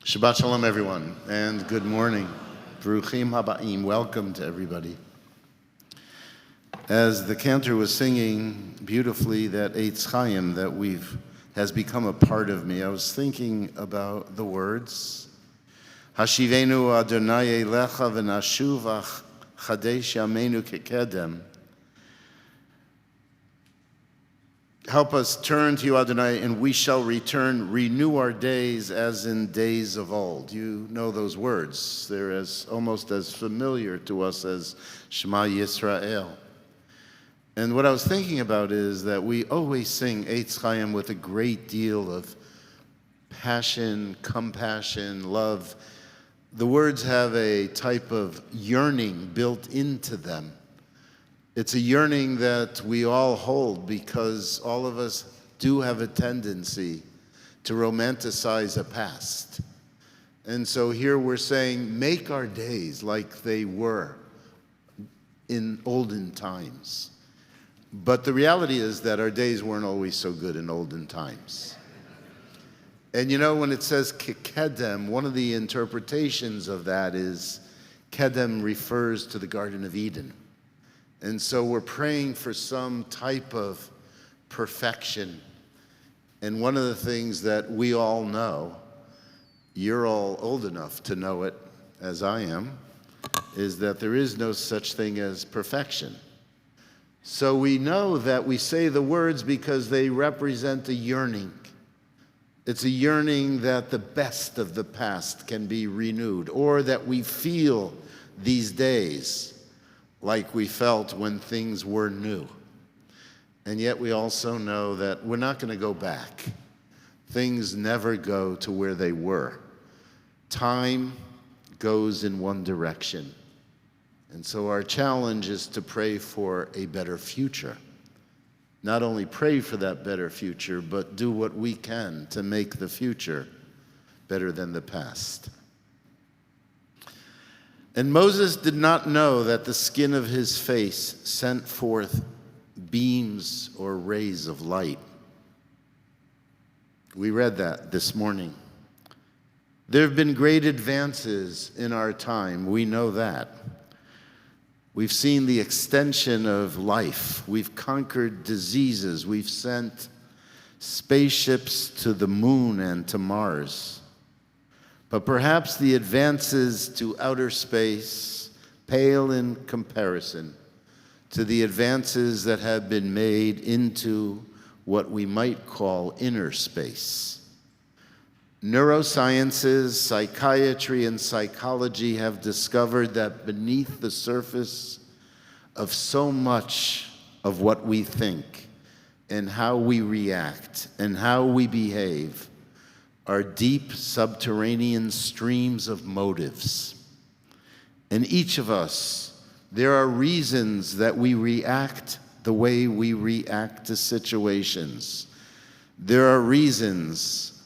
Shabbat Shalom, everyone, and good morning. Baruchim Habaim, welcome to everybody. As the cantor was singing beautifully that Eitz Chaim that has become a part of me, I was thinking about the words, Hashivenu Adonai Elecha v'nashuv chadesh yameinu kekedem. Help us turn to you, Adonai, and we shall return. Renew our days as in days of old. You know those words. They're almost as familiar to us as Shema Yisrael. And what I was thinking about is that we always sing Eitz Chaim with a great deal of passion, compassion, love. The words have a type of yearning built into them. It's a yearning that we all hold because all of us do have a tendency to romanticize a past. And so here we're saying, make our days like they were in olden times. But the reality is that our days weren't always so good in olden times. And you know, when it says kedem, one of the interpretations of that is kedem refers to the Garden of Eden. And so we're praying for some type of perfection. And one of the things that we all know, you're all old enough to know it as I am, is that there is no such thing as perfection. So we know that we say the words because they represent a yearning. It's a yearning that the best of the past can be renewed, or that we feel these days like we felt when things were new. And yet we also know that we're not going to go back. Things never go to where they were. Time goes in one direction. And so our challenge is to pray for a better future. Not only pray for that better future, but do what we can to make the future better than the past. And Moses did not know that the skin of his face sent forth beams or rays of light. We read that this morning. There have been great advances in our time. We know that. We've seen the extension of life. We've conquered diseases. We've sent spaceships to the moon and to Mars. But perhaps the advances to outer space pale in comparison to the advances that have been made into what we might call inner space. Neurosciences, psychiatry, and psychology have discovered that beneath the surface of so much of what we think and how we react and how we behave are deep subterranean streams of motives. And each of us, there are reasons that we react the way we react to situations. There are reasons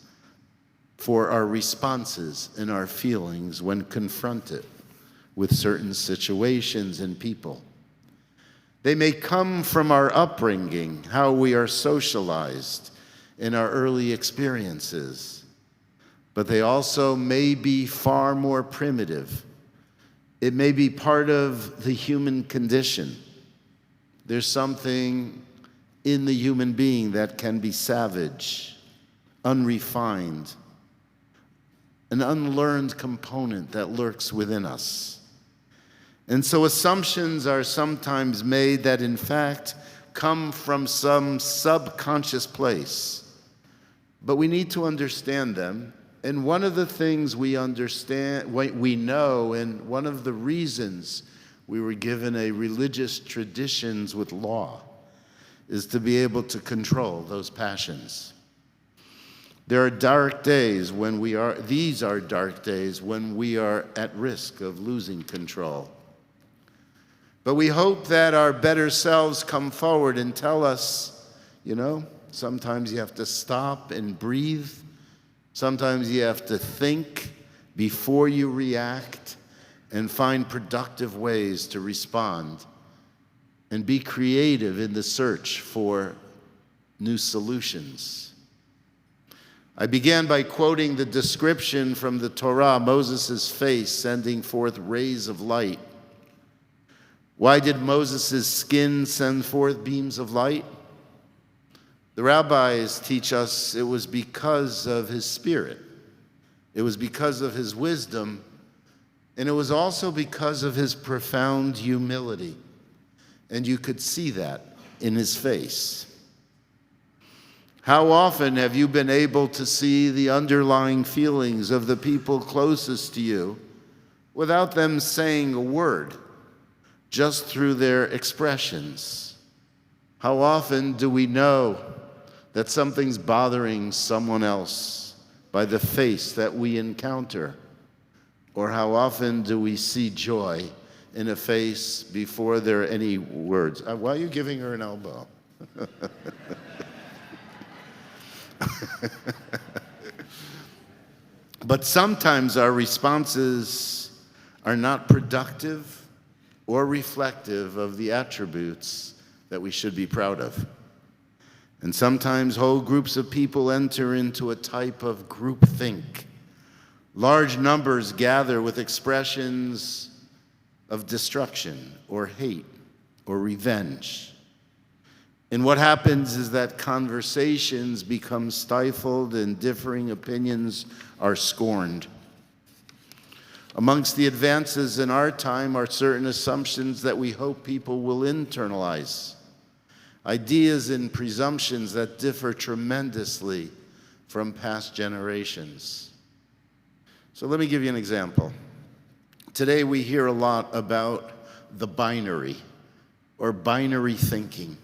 for our responses and our feelings when confronted with certain situations and people. They may come from our upbringing, how we are socialized in our early experiences. But they also may be far more primitive. It may be part of the human condition. There's something in the human being that can be savage, unrefined, an unlearned component that lurks within us. And so assumptions are sometimes made that in fact come from some subconscious place. But we need to understand them. And one of the things we understand, we know, and one of the reasons we were given a religious traditions with law is to be able to control those passions. There are dark days when these are dark days when we are at risk of losing control. But we hope that our better selves come forward and tell us, you know, sometimes you have to stop and breathe. Sometimes you have to think before you react and find productive ways to respond and be creative in the search for new solutions. I began by quoting the description from the Torah, Moses' face sending forth rays of light. Why did Moses' skin send forth beams of light? The rabbis teach us it was because of his spirit. It was because of his wisdom, and it was also because of his profound humility. And you could see that in his face. How often have you been able to see the underlying feelings of the people closest to you without them saying a word, just through their expressions? How often do we know that something's bothering someone else by the face that we encounter? Or how often do we see joy in a face before there are any words? Why are you giving her an elbow? But sometimes our responses are not productive or reflective of the attributes that we should be proud of. And sometimes whole groups of people enter into a type of groupthink. Large numbers gather with expressions of destruction or hate or revenge. And what happens is that conversations become stifled and differing opinions are scorned. Amongst the advances in our time are certain assumptions that we hope people will internalize. Ideas and presumptions that differ tremendously from past generations. So let me give you an example. Today we hear a lot about the binary or binary thinking.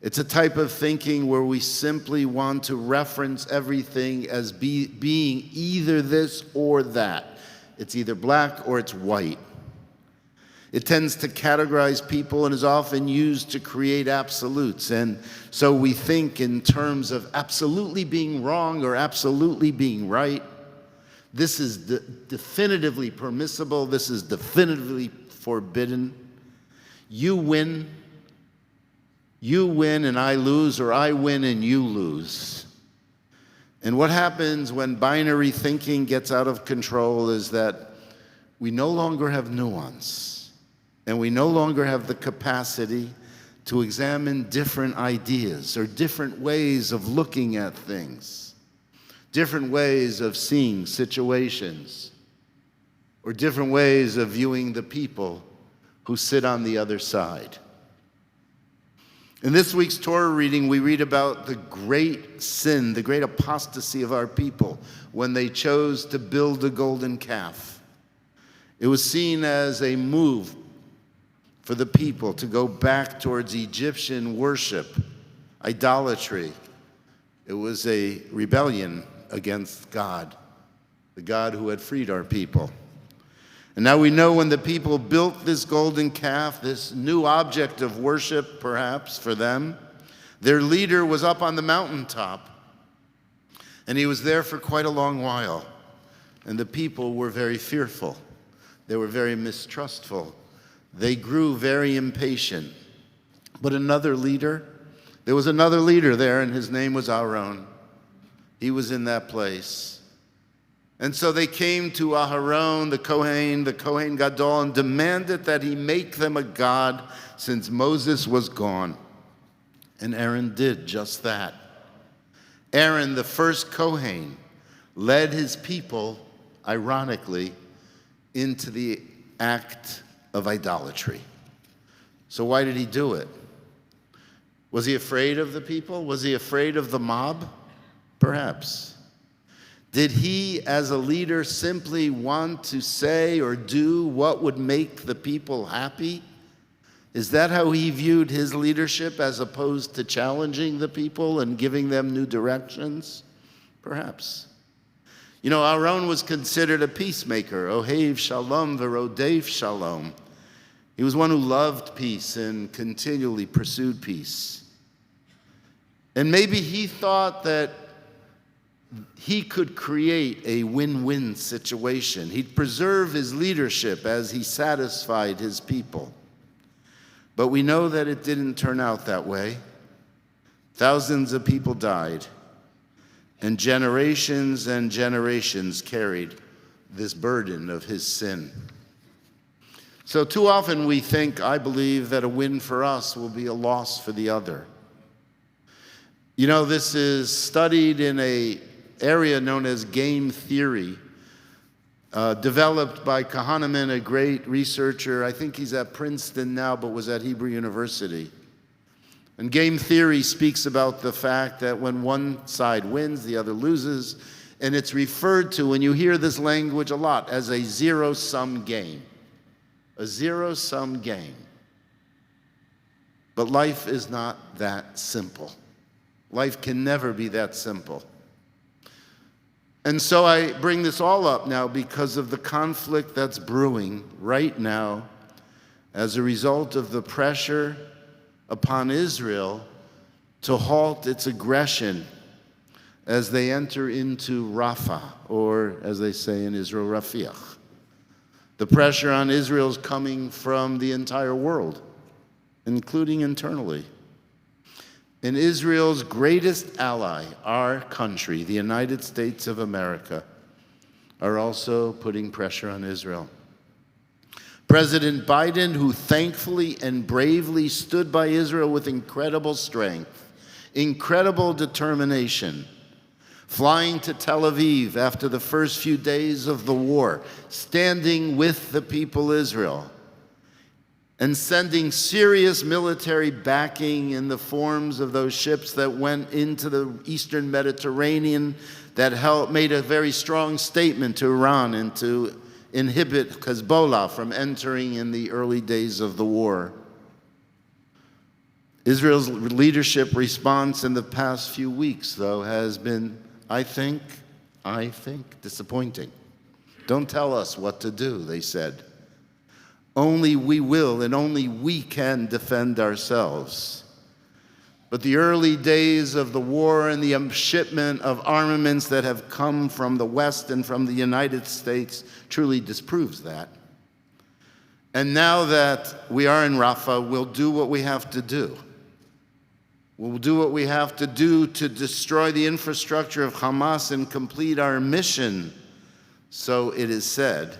It's a type of thinking where we simply want to reference everything as being either this or that. It's either black or it's white. It tends to categorize people and is often used to create absolutes. And so we think in terms of absolutely being wrong or absolutely being right. This is definitively permissible. This is definitively forbidden. You win and I lose, or I win and you lose. And what happens when binary thinking gets out of control is that we no longer have nuance, and we no longer have the capacity to examine different ideas or different ways of looking at things, different ways of seeing situations, or different ways of viewing the people who sit on the other side. In this week's Torah reading, we read about the great sin, the great apostasy of our people when they chose to build a golden calf. It was seen as a move for the people to go back towards Egyptian worship, idolatry. It was a rebellion against God, the God who had freed our people. And now we know when the people built this golden calf, this new object of worship, perhaps, for them, their leader was up on the mountaintop, and he was there for quite a long while. And the people were very fearful. They were very mistrustful. They grew very impatient. But there was another leader there, and his name was Aaron. He was in that place. And so they came to Aharon, the Kohen Gadol, and demanded that he make them a god since Moses was gone. And Aaron did just that. Aaron, the first Kohen, led his people, ironically, into the act of idolatry. So why did he do it? Was he afraid of the people? Was he afraid of the mob? Perhaps. Did he, as a leader, simply want to say or do what would make the people happy? Is that how he viewed his leadership, as opposed to challenging the people and giving them new directions? Perhaps. You know, Aaron was considered a peacemaker, Ohev Shalom v'rodef Shalom. He was one who loved peace and continually pursued peace. And maybe he thought that he could create a win-win situation. He'd preserve his leadership as he satisfied his people. But we know that it didn't turn out that way. Thousands of people died. and generations carried this burden of his sin. So too often we think, I believe, that a win for us will be a loss for the other. You know, this is studied in an area known as game theory, developed by Kahneman, a great researcher. I think he's at Princeton now, but was at Hebrew University. And game theory speaks about the fact that when one side wins, the other loses. And it's referred to, and you hear this language a lot, as a zero-sum game. A zero-sum game. But life is not that simple. Life can never be that simple. And so I bring this all up now because of the conflict that's brewing right now as a result of the pressure upon Israel to halt its aggression as they enter into Rafah, or as they say in Israel, Rafiach. The pressure on Israel is coming from the entire world, including internally. And Israel's greatest ally, our country, the United States of America, are also putting pressure on Israel. President Biden, who thankfully and bravely stood by Israel with incredible strength, incredible determination, flying to Tel Aviv after the first few days of the war, standing with the people of Israel, and sending serious military backing in the forms of those ships that went into the Eastern Mediterranean that made a very strong statement to Iran and to inhibit Hezbollah from entering in the early days of the war. Israel's leadership response in the past few weeks, though, has been, I think, disappointing. Don't tell us what to do, they said. Only we will and only we can defend ourselves. But the early days of the war and the shipment of armaments that have come from the West and from the United States truly disproves that. And now that we are in Rafah, we'll do what we have to do. We'll do what we have to do to destroy the infrastructure of Hamas and complete our mission, so it is said.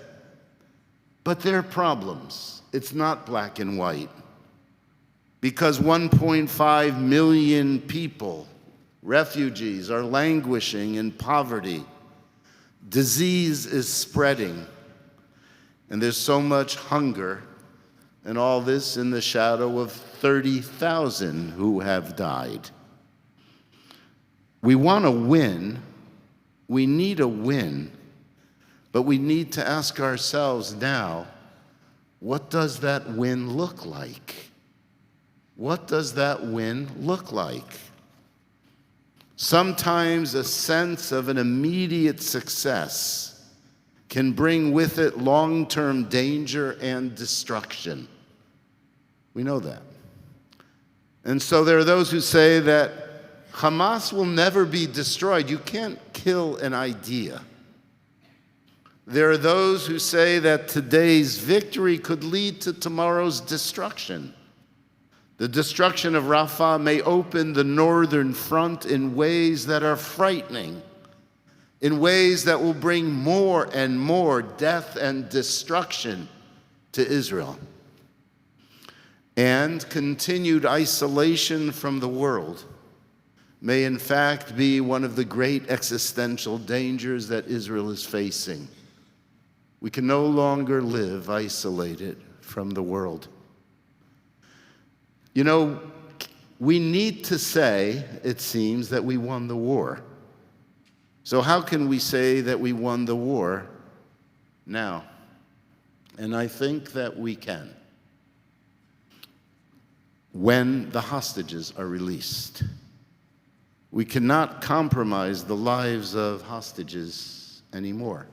But there are problems. It's not black and white. Because 1.5 million people, refugees, are languishing in poverty. Disease is spreading. And there's so much hunger. And all this in the shadow of 30,000 who have died. We want to win. We need a win. But we need to ask ourselves now, what does that win look like? What does that win look like? Sometimes a sense of an immediate success can bring with it long-term danger and destruction. We know that. And so there are those who say that Hamas will never be destroyed. You can't kill an idea. There are those who say that today's victory could lead to tomorrow's destruction. The destruction of Rafah may open the northern front in ways that are frightening, in ways that will bring more and more death and destruction to Israel. And continued isolation from the world may in fact be one of the great existential dangers that Israel is facing. We can no longer live isolated from the world. You know, we need to say, it seems, that we won the war. So how can we say that we won the war now? And I think that we can. When the hostages are released. We cannot compromise the lives of hostages anymore.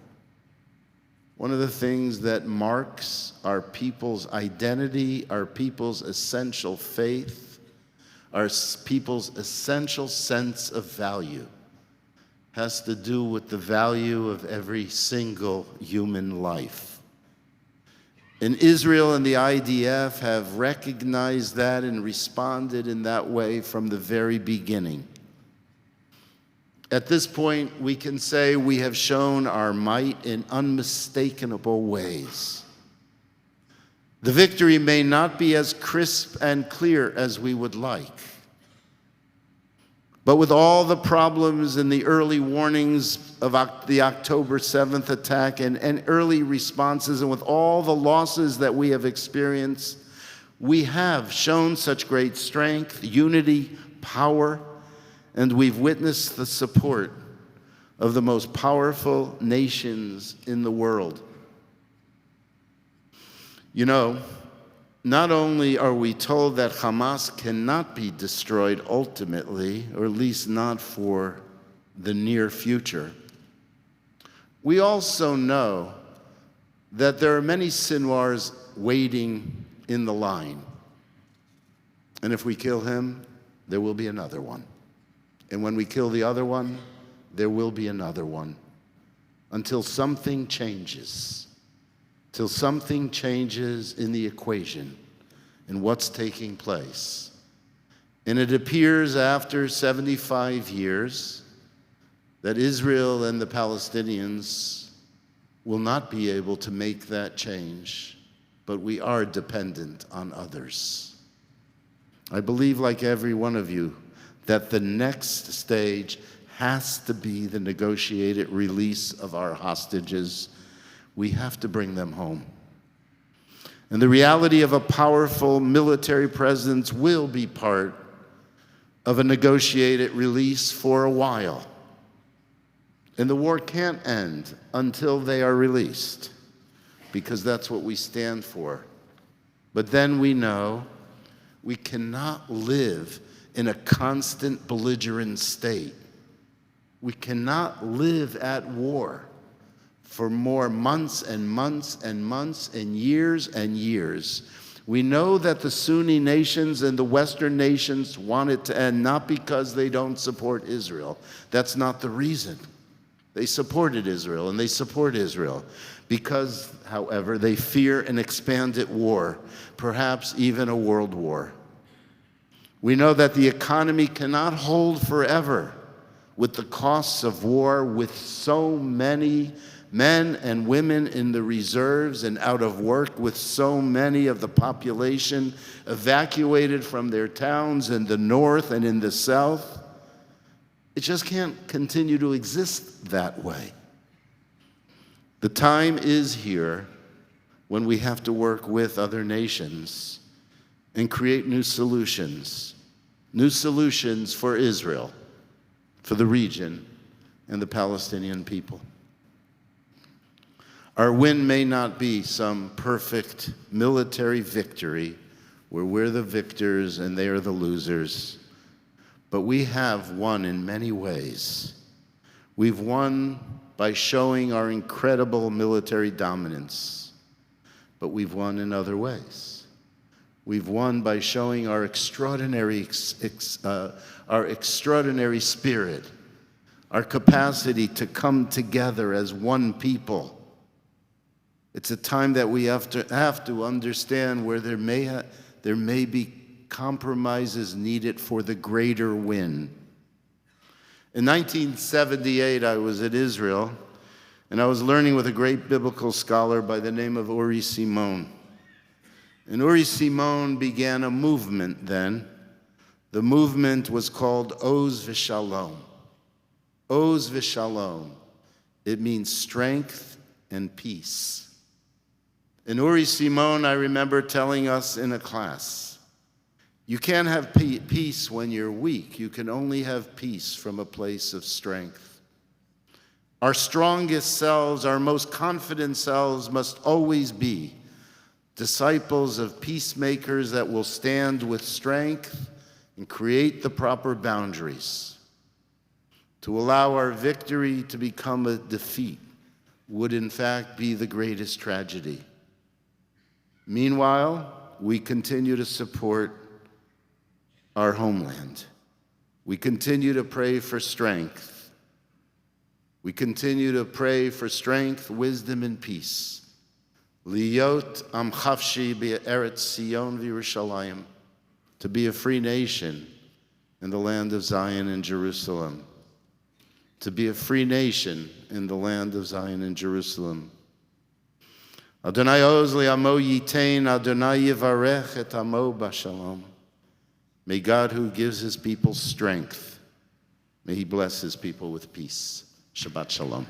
One of the things that marks our people's identity, our people's essential faith, our people's essential sense of value has to do with the value of every single human life. And Israel and the IDF have recognized that and responded in that way from the very beginning. At this point, we can say we have shown our might in unmistakable ways. The victory may not be as crisp and clear as we would like, but with all the problems and the early warnings of the October 7th attack and early responses, and with all the losses that we have experienced, we have shown such great strength, unity, power, and we've witnessed the support of the most powerful nations in the world. You know, not only are we told that Hamas cannot be destroyed ultimately, or at least not for the near future, we also know that there are many Sinwars waiting in the line. And if we kill him, there will be another one. And when we kill the other one, there will be another one. Until something changes. Till something changes in the equation and what's taking place. And it appears after 75 years that Israel and the Palestinians will not be able to make that change, but we are dependent on others. I believe, like every one of you, that the next stage has to be the negotiated release of our hostages. We have to bring them home. And the reality of a powerful military presence will be part of a negotiated release for a while. And the war can't end until they are released, because that's what we stand for. But then we know we cannot live in a constant belligerent state. We cannot live at war for more months and months and months and years. We know that the Sunni nations and the Western nations want it to end, not because they don't support Israel. That's not the reason. They supported Israel, and they support Israel because, however, they fear an expanded war, perhaps even a world war. We know that the economy cannot hold forever with the costs of war, with so many men and women in the reserves and out of work, with so many of the population evacuated from their towns in the north and in the south. It just can't continue to exist that way. The time is here when we have to work with other nations and create new solutions for Israel, for the region, and the Palestinian people. Our win may not be some perfect military victory where we're the victors and they are the losers, but we have won in many ways. We've won by showing our incredible military dominance, but we've won in other ways. We've won by showing our extraordinary spirit, our capacity to come together as one people. It's a time that we have to understand where there may be compromises needed for the greater win. In 1978, I was in Israel, and I was learning with a great biblical scholar by the name of Uri Simon. And Uri Simon began a movement then. The movement was called Oz V'Shalom. Oz V'Shalom. It means strength and peace. And Uri Simon, I remember telling us in a class, you can't have peace when you're weak. You can only have peace from a place of strength. Our strongest selves, our most confident selves must always be disciples of peacemakers that will stand with strength and create the proper boundaries. To allow our victory to become a defeat would in fact be the greatest tragedy. Meanwhile, we continue to support our homeland. We continue to pray for strength. We continue to pray for strength, wisdom, and peace. Liyot am chafshi be'eretz Sion v'Yerushalayim, to be a free nation in the land of Zion and Jerusalem. to be a free nation in the land of Zion and Jerusalem. Adonai oz li'amo yitain, Adonai yivarech et amo b'shalom. May God, who gives his people strength, may he bless his people with peace. Shabbat shalom.